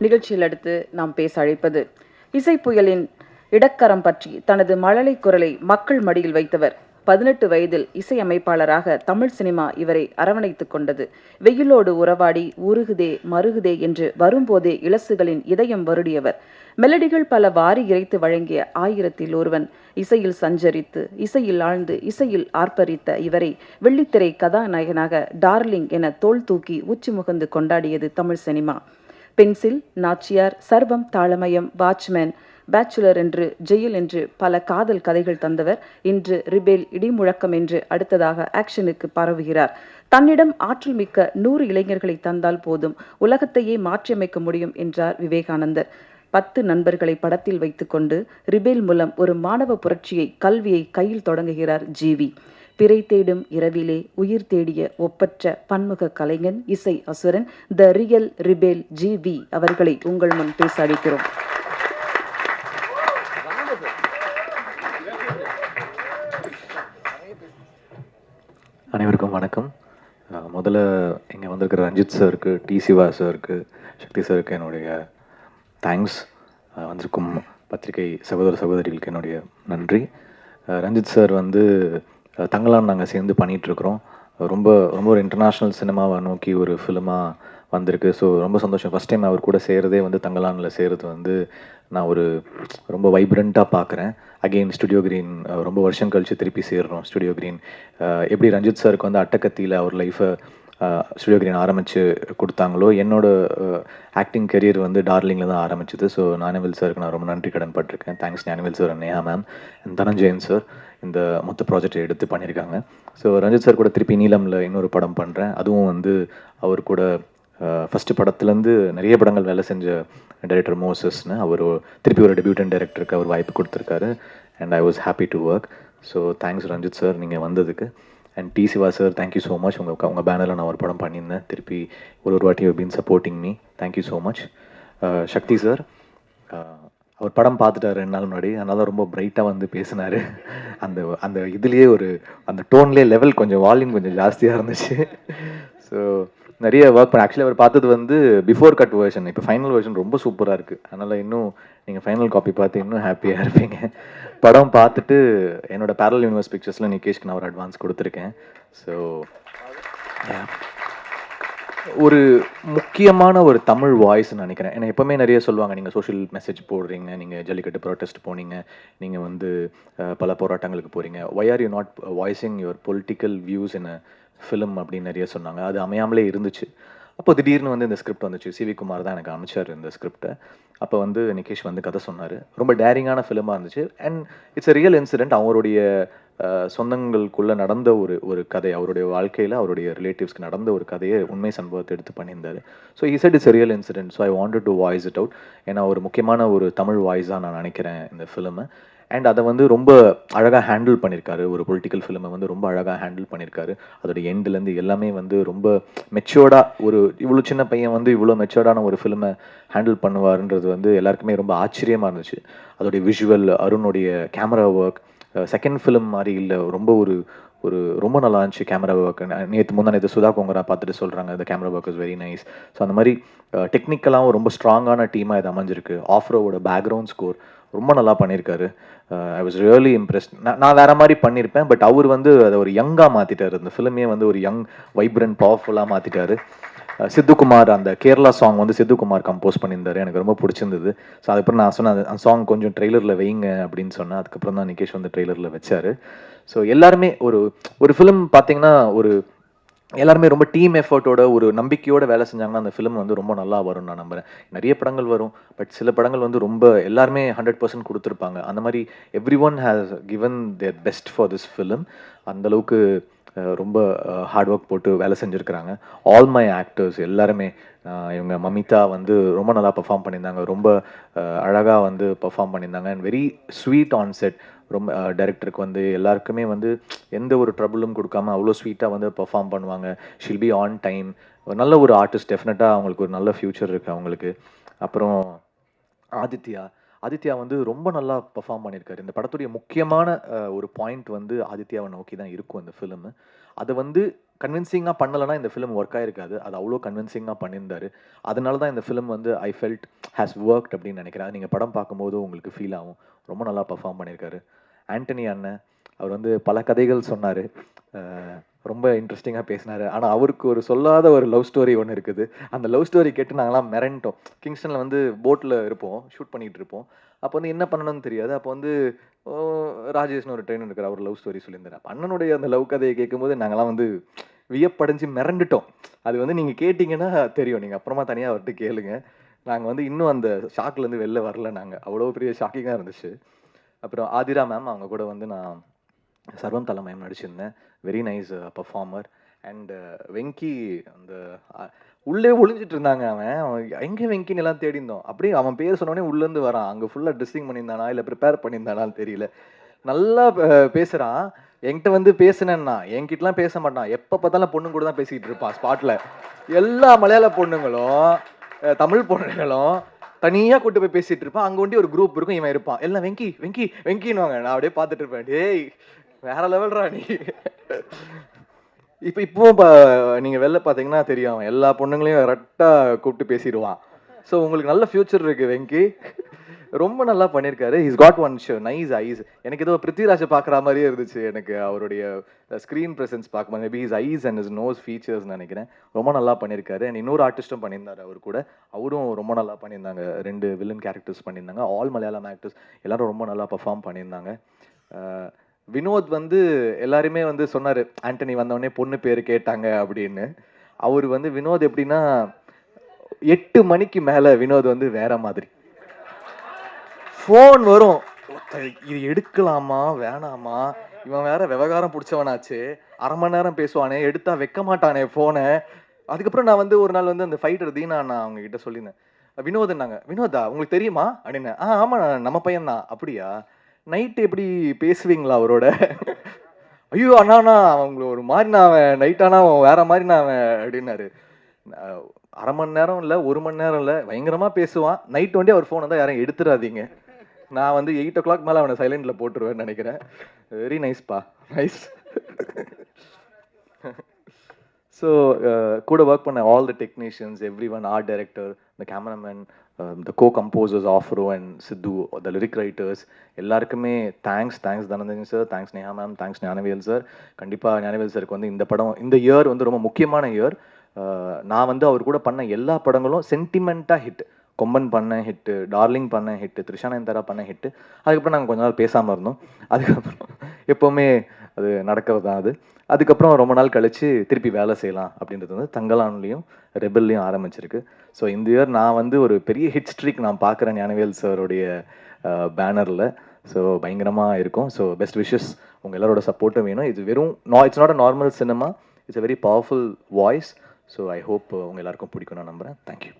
நிகழ்ச்சியில் அடுத்து நாம் பேச அழைப்பது இசை புயலின் இடக்கரம் பற்றி தனது மழலை குரலை மக்கள் மடியில் வைத்தவர். 18 வயதில் இசையமைப்பாளராக தமிழ் சினிமா இவரை அரவணைத்துக் கொண்டது. வெயிலோடு உறவாடி உருகுதே மருகுதே என்று வரும்போதே இலசுகளின் இதயம் வருடியவர். மெலடிகள் பல வாரி இறைத்து வழங்கிய 1000ல் ஒருவன். இசையில் சஞ்சரித்து இசையில் ஆழ்ந்து இசையில் ஆர்ப்பரித்த இவரை வெள்ளித்திரை கதாநாயகனாக டார்லிங் என தோள் தூக்கி உச்சி முகந்து கொண்டாடியது தமிழ் சினிமா. பென்சில், நாச்சியார், சர்வம், தாளமயம், வாட்ச்மேன், பேச்சுலர் என்று, ஜெயில் என்று பல காதல் கதைகள் தந்தவர் இன்று ரிபேல், இடிமுழக்கம் என்று அடுத்ததாக ஆக்ஷனுக்கு பரவுகிறார். தன்னிடம் ஆற்றல் மிக்க 100 இளைஞர்களை தந்தால் போதும், உலகத்தையே மாற்றியமைக்க முடியும் என்றார் விவேகானந்தர். 10 நண்பர்களை படத்தில் வைத்துக்கொண்டு ரிபேல் மூலம் ஒரு மாணவ புரட்சியை, கல்வியை கையில் தொடங்குகிறார் ஜிவி. பிறை தேடும் இரவிலே உயிர் தேடிய ஒப்பற்ற பன்முக கலைஞன், இசை அசுரன், த ரியல் ரிபேல் ஜிவி அவர்களை உங்கள் முன் பேச அழைக்கிறோம். அனைவருக்கும் வணக்கம். முதல்ல இங்கே வந்திருக்கிற ரஞ்சித் சாருக்கு, டி சிவா சாருக்கு, சக்தி சாருக்கு என்னுடைய தேங்க்ஸ். வந்திருக்கும் பத்திரிகை சகோதர சகோதரிகளுக்கு என்னுடைய நன்றி. ரஞ்சித் சார் வந்து தங்கலான் நாங்கள் சேர்ந்து பண்ணிகிட்ருக்குறோம். ரொம்ப ரொம்ப ஒரு இன்டர்நேஷ்னல் சினிமாவை நோக்கி ஒரு ஃபிலிமாக வந்திருக்கு. ஸோ ரொம்ப சந்தோஷம். ஃபஸ்ட் டைம் அவர் கூட செய்கிறதே வந்து தங்கலானில் செய்கிறது வந்து நான் ஒரு ரொம்ப வைப்ரண்ட்டாக பார்க்குறேன். அகெயின் ஸ்டுடியோ கிரீன் ரொம்ப வருஷம் கழித்து திருப்பி சேர்றோம். ஸ்டுடியோ கிரீன் எப்படி ரஞ்சித் சாருக்கு வந்து அட்டக்கத்தியில் அவர் லைஃப்பை ஸ்டுடியோ கிரீன் ஆரம்பித்து கொடுத்தாங்களோ, என்னோடய ஆக்டிங் கெரியர் வந்து டார்லிங்கில் தான் ஆரம்பிச்சிது. ஸோ ஞானவேல் சாருக்கு நான் ரொம்ப நன்றி கடன் பட்டிருக்கேன். Thanks Gnanavel sir, Neha ma'am, Dhananjayan sir இந்த மொத்த ப்ராஜெக்டை எடுத்து பண்ணியிருக்காங்க. ஸோ ரஞ்சித் சார் கூட திருப்பி நீலமில் இன்னொரு படம் பண்ணுறேன். அதுவும் வந்து அவர் கூட ஃபஸ்ட்டு படத்துலேருந்து நிறைய படங்கள் வேலை செஞ்ச டைரக்டர் மோசஸ்னு அவர் திருப்பி ஒரு டெபியூட்டன் டைரக்டருக்கு அவர் வாய்ப்பு கொடுத்துருக்காரு. And I was happy to work. So thanks Ranjith sir நீங்கள் வந்ததுக்கு. And T Siva sir, thank you so much. உங்கள் பேனரில் நான் ஒரு படம் பண்ணியிருந்தேன். திருப்பி ஒரு வாட்டி you been supporting me. Thank you so much. Sakthi sir, அவர் படம் பார்த்துட்டார் 2 நாள் முன்னாடி. அதனால ரொம்ப பிரைட்டாக வந்து பேசினார். அந்த அந்த இதுலேயே ஒரு அந்த டோன்லேயே லெவல் கொஞ்சம் வால்யூம் கொஞ்சம் ஜாஸ்தியாக இருந்துச்சு. ஸோ நிறைய ஒர்க் பண்ண. ஆக்சுவலி அவர் பார்த்தது வந்து பிஃபோர் கட் வெர்ஷன். இப்போ ஃபைனல் வெர்ஷன் ரொம்ப சூப்பராக இருக்குது. அதனால் இன்னும் நீங்கள் ஃபைனல் காப்பி பார்த்து இன்னும் ஹாப்பியாக இருப்பீங்க. படம் பார்த்துட்டு என்னோட பேரல் யூனிவர்ஸ் பிக்சர்ஸில் நிகேஷ்க்கு நான் ஒரு அட்வான்ஸ் கொடுத்துருக்கேன். ஸோ ஒரு முக்கியமான ஒரு தமிழ் வாய்ஸ்ன்னு நினைக்கிறேன். ஏன்னா எப்போவுமே நிறைய சொல்லுவாங்க, நீங்கள் சோஷியல் மெசேஜ் போடுறீங்க, நீங்கள் ஜல்லிக்கட்டு ப்ரொட்டஸ்ட் போனீங்க, நீங்கள் வந்து பல போராட்டங்களுக்கு போகிறீங்க, why are you not voicing your political views in a film அப்படின்னு நிறைய சொன்னாங்க. அது அமையாமலே இருந்துச்சு. அப்போ திடீர்னு வந்து இந்த ஸ்கிரிப்ட் வந்துச்சு. சிவி குமார் தான் எனக்கு அமைச்சார் இந்த ஸ்கிரிப்டை. அப்போ வந்து நிகேஷ் வந்து கதை சொன்னார். ரொம்ப டேரிங்கான ஃபிலிமாக இருந்துச்சு. And it's a real incident. அவருடைய சொந்தங்களுக்குள்ளே நடந்த ஒரு கதை, அவருடைய வாழ்க்கையில் அவருடைய ரிலேட்டிவ்ஸ்க்கு நடந்த ஒரு கதையை, உண்மை சம்பவத்தை எடுத்து பண்ணியிருந்தார். So he said it's a real incident. So I wanted to voice it out. ஏன்னா ஒரு முக்கியமான ஒரு தமிழ் வாய்ஸாக நான் நினைக்கிறேன் இந்த ஃபிலிமை. அண்ட் அதை வந்து ரொம்ப அழகாக ஹேண்டில் பண்ணியிருக்காரு. ஒரு பொலிட்டிக்கல் ஃபிலிமை வந்து ரொம்ப அழகாக ஹேண்டில் பண்ணியிருக்காரு. அதோடைய எண்ட்லேருந்து எல்லாமே வந்து ரொம்ப மெச்சோர்டாக, ஒரு இவ்வளோ சின்ன பையன் வந்து இவ்வளோ மெச்சோர்டான ஒரு ஃபிலிமை ஹேண்டில் பண்ணுவாருன்றது வந்து எல்லாருக்குமே ரொம்ப ஆச்சரியமாக இருந்துச்சு. அதோடைய விஷுவல், அருணுடைய கேமரா ஒர்க் செகண்ட் ஃபிலிம் மாதிரி இல்லை, ரொம்ப ஒரு ரொம்ப நல்லா இருந்துச்சு கேமரா ஒர்க். நேற்று சுதா கோங்கரா பார்த்துட்டு சொல்கிறாங்க இந்த camera work is very nice. So அந்த மாதிரி டெக்னிக்கலாகவும் ரொம்ப ஸ்ட்ராங்கான டீமாக இது அமைஞ்சிருக்கு. ஆஃப்ரோவோட பேக்ரவுண்ட் ஸ்கோர் ரொம்ப நல்லா பண்ணியிருக்காரு. I was really impressed. நான் வேறு மாதிரி பண்ணியிருப்பேன், பட் அவர் வந்து அதை ஒரு யங்காக மாற்றிட்டார். இந்த ஃபிலிமே வந்து ஒரு யங், வைப்ரண்ட், பவர்ஃபுல்லாக மாற்றிட்டாரு. சித்துக்குமார், அந்த கேரளா சாங் வந்து சித்துக்குமார் கம்போஸ் பண்ணியிருந்தார். எனக்கு ரொம்ப பிடிச்சிருந்தது. ஸோ அதுக்கப்புறம் நான் சொன்னேன் அந்த சாங் கொஞ்சம் ட்ரெய்லரில் வைங்க அப்படின்னு சொன்னேன். அதுக்கப்புறம் தான் நிகேஷ் வந்து ட்ரெய்லரில் வச்சார். ஸோ எல்லாருமே ஒரு ஃபிலிம் பார்த்தீங்கன்னா எல்லாருமே ரொம்ப டீம் எஃபர்ட்டோட ஒரு நம்பிக்கையோட வேலை செஞ்சாங்கன்னா அந்த ஃபிலிம் வந்து ரொம்ப நல்லா வரும்னு நான் நம்புகிறேன். நிறைய படங்கள் வரும், பட் சில படங்கள் வந்து ரொம்ப எல்லாருமே 100% கொடுத்துருப்பாங்க. அந்த மாதிரி every one has given their best for this film. அந்தளவுக்கு ரொம்ப ஹார்ட் ஒர்க் போட்டு வேலை செஞ்சுருக்கிறாங்க. ஆல் மை ஆக்டர்ஸ் எல்லாருமே, இவங்க மமிதா வந்து ரொம்ப நல்லா பர்ஃபார்ம் பண்ணியிருந்தாங்க. ரொம்ப அழகாக வந்து பர்ஃபார்ம் பண்ணியிருந்தாங்க. And very sweet on set. ரொம்ப டைரக்டருக்கு வந்து எல்லாருக்குமே வந்து எந்த ஒரு ட்ரபுளும் கொடுக்காம அவ்வளோ ஸ்வீட்டாக வந்து பர்ஃபார்ம் பண்ணுவாங்க. She'll be on time. நல்ல ஒரு ஆர்டிஸ்ட். டெஃபினட்டாக அவங்களுக்கு ஒரு நல்ல ஃப்யூச்சர் இருக்குது அவங்களுக்கு. அப்புறம் ஆதித்யா வந்து ரொம்ப நல்லா பர்ஃபார்ம் பண்ணியிருக்காரு. இந்த படத்துடைய முக்கியமான ஒரு பாயிண்ட் வந்து ஆதித்யாவை நோக்கி தான் இருக்கும் இந்த ஃபிலிமு. அதை வந்து கன்வின்சிங்காக பண்ணலைன்னா இந்த ஃபிலிம் ஒர்க் ஆகிருக்காது. அது அவ்வளோ கன்வின்சிங்காக பண்ணியிருந்தாரு. அதனால தான் இந்த ஃபிலிம் வந்து ஐ ஃபெல்ட் ஹேஸ் ஒர்க்ட் அப்படின்னு நினைக்கிறேன். நீங்கள் படம் பார்க்கும்போது உங்களுக்கு ஃபீல் ஆகும். ரொம்ப நல்லா பர்ஃபார்ம் பண்ணியிருக்காரு. ஆண்டனி அண்ணன் அவர் வந்து பல கதைகள் சொன்னார். ரொம்ப இன்ட்ரெஸ்டிங்காக பேசினார். ஆனால் அவருக்கு ஒரு சொல்லாத ஒரு லவ் ஸ்டோரி ஒன்று இருக்குது. அந்த லவ் ஸ்டோரி கேட்டு நாங்களாம் மிரண்டோம். கிங்ஸ்டனில் வந்து போட்டில் இருப்போம், ஷூட் பண்ணிகிட்டு இருப்போம். அப்போ வந்து என்ன பண்ணணும்னு தெரியாது. அப்போ வந்து ராஜேஷ்னு ஒரு ட்ரெயினர் இருக்கிற அவர் லவ் ஸ்டோரி சொல்லியிருந்தார். அண்ணனுடைய அந்த லவ் கதையை கேட்கும்போது நாங்களாம் வந்து வியப்படைஞ்சு மிரண்டுட்டோம். அது வந்து நீங்கள் கேட்டிங்கன்னா தெரியும். நீங்கள் அப்புறமா தனியாக அவர்கிட்ட கேளுங்க. நாங்கள் வந்து இன்னும் அந்த ஷாக்லேருந்து வெளில வரல. நாங்கள் அவ்வளோ பெரிய ஷாக்கிங்காக இருந்துச்சு. அப்புறம் ஆதிரா மேம், அவங்க கூட வந்து நான் சர்வம் தலை மேம் நடிச்சிருந்தேன். Very nice performer. And Venky அந்த உள்ளே ஒளிஞ்சிட்டு இருந்தாங்க. அவன் எங்கே வெங்கின்னு எல்லாம் தேடி இருந்தோம். அப்படியே அவன் பேர் சொன்னோடனே உள்ளேருந்து வரான். அங்கே ஃபுல்லாக ட்ரெஸ்ஸிங் பண்ணியிருந்தானா இல்லை ப்ரிப்பேர் பண்ணியிருந்தானான்னு தெரியல. நல்லா பேசுகிறான். என்கிட்ட வந்து பேசுனேன்னா என்கிட்டலாம் பேச மாட்டான். எப்போ பார்த்தாலும் பொண்ணுங்க கூட தான் பேசிக்கிட்டு இருப்பான் ஸ்பாட்டில். எல்லா மலையாள பொண்ணுங்களும் தமிழ் பொண்ணுங்களும் தனியாக கூட்டு போய் பேசிகிட்டு இருப்பான். அங்கே ஒண்டி ஒரு குரூப் இருக்கும், இவன் இருப்பான். எல்லாம் வெங்கி வெங்கி வெங்கின்னுவாங்க. நான் அப்படியே பார்த்துட்டு இருப்பேன். டேய் வேற லெவல்ரா நீ. இப்போ நீங்கள் வெளில பார்த்தீங்கன்னா தெரியும், எல்லா பொண்ணுங்களையும் கரெக்டாக கூப்பிட்டு பேசிடுவான். ஸோ உங்களுக்கு நல்ல ஃப்யூச்சர் இருக்குது வெங்கி. ரொம்ப நல்லா பண்ணியிருக்காரு. He's got one nice eyes. எனக்கு ஏதோ பிருத்திவிராஜை பார்க்குற மாதிரியே இருந்துச்சு. எனக்கு அவருடைய ஸ்க்ரீன் ப்ரெசன்ஸ் பார்க்கும்போது maybe his eyes and his nose features நினைக்கிறேன். ரொம்ப நல்லா பண்ணியிருக்காரு. அண்ட் இன்னொரு ஆர்டிஸ்ட்டும் பண்ணியிருந்தார் அவர் கூட. அவரும் ரொம்ப நல்லா பண்ணியிருந்தாங்க. 2 வில்லன் கேரக்டர்ஸ் பண்ணியிருந்தாங்க. ஆல் மலையாளம் ஆக்டர்ஸ் எல்லாரும் ரொம்ப நல்லா பர்ஃபார்ம் பண்ணியிருந்தாங்க. வினோத் வந்து எல்லாருமே வந்து சொன்னார், ஆண்டனி வந்தவொடனே பொண்ணு பேர் கேட்டாங்க அப்படின்னு. அவர் வந்து வினோத் எப்படின்னா 8 மணிக்கு மேலே வினோத் வந்து வேற மாதிரி. ஃபோன் வரும், இது எடுக்கலாமா வேணாமா, இவன் வேற விவகாரம் பிடிச்சவனாச்சு, அரை மணி நேரம் பேசுவானே, எடுத்தா வைக்க மாட்டானே ஃபோனை. அதுக்கப்புறம் நான் வந்து ஒரு நாள் வந்து அந்த ஃபைட்டர் தீனா நான் அவங்க கிட்ட சொல்லியிருந்தேன். வினோத்னாங்க. வினோதா உங்களுக்கு தெரியுமா அப்படின்னு. ஆமாம் நம்ம பையன் தான். அப்படியா, நைட்டு எப்படி பேசுவீங்களா அவரோட? ஐயோ அண்ணாண்ணா அவங்கள ஒரு மாதிரி நான் அவன் நைட்டானா அவன் வேற மாதிரி நான் அவன் அப்படின்னாரு. அரை மணி நேரம் இல்லை, 1 மணி நேரம் இல்லை, பயங்கரமாக பேசுவான். நைட் வண்டி அவர் ஃபோன் வந்தால் யாரும் எடுத்துடாதீங்க. நான் வந்து 8 o'clock மேலே அவனை சைலண்டில் போட்டுருவேன்னு நினைக்கிறேன். வெரி நைஸ்ப்பா, நைஸ். ஸோ கூட ஒர்க் பண்ண all the technicians, everyone, art director, the cameraman, the co composers Afro and Sidhu, the lyric writers எல்லாருக்குமே thanks Dhananjan sir, thanks Neha ma'am, thanks Gnanavel sir. கண்டிப்பாக ஞானவேல் சாருக்கு வந்து இந்த படம், இந்த இயர் வந்து ரொம்ப முக்கியமான இயர். நான் வந்து அவர் கூட பண்ண எல்லா படங்களும் சென்டிமெண்ட்டாக ஹிட். கொம்பன் பண்ண ஹிட்டு, டார்லிங் பண்ண ஹிட்டு, த்ரிஷா நயன்தாரா பண்ண ஹிட்டு. அதுக்கப்புறம் நாங்கள் கொஞ்ச நாள் பேசாமல் இருந்தோம். அதுக்கப்புறம் எப்போவுமே அது நடக்கிறது தான் அது. அதுக்கப்புறம் ரொம்ப நாள் கழித்து திருப்பி வேலை செய்யலாம் அப்படின்றது வந்து தங்கலான்லேயும் ரெபல்லையும் ஆரம்பிச்சிருக்கு. ஸோ இந்த இயர் நான் வந்து ஒரு பெரிய ஹிட் ஸ்ட்ரீக் நான் பார்க்குறேன் ஞானவேல் சாருடைய பேனரில். ஸோ பயங்கரமாக இருக்கும். So best wishes. உங்கள் எல்லாரோட சப்போர்ட்டும் வேணும். இது வெறும் it's not a normal cinema, it's a very powerful voice. So I hope உங்கள் எல்லாருக்கும் பிடிக்கும் நான் நம்புகிறேன். தேங்க்யூ.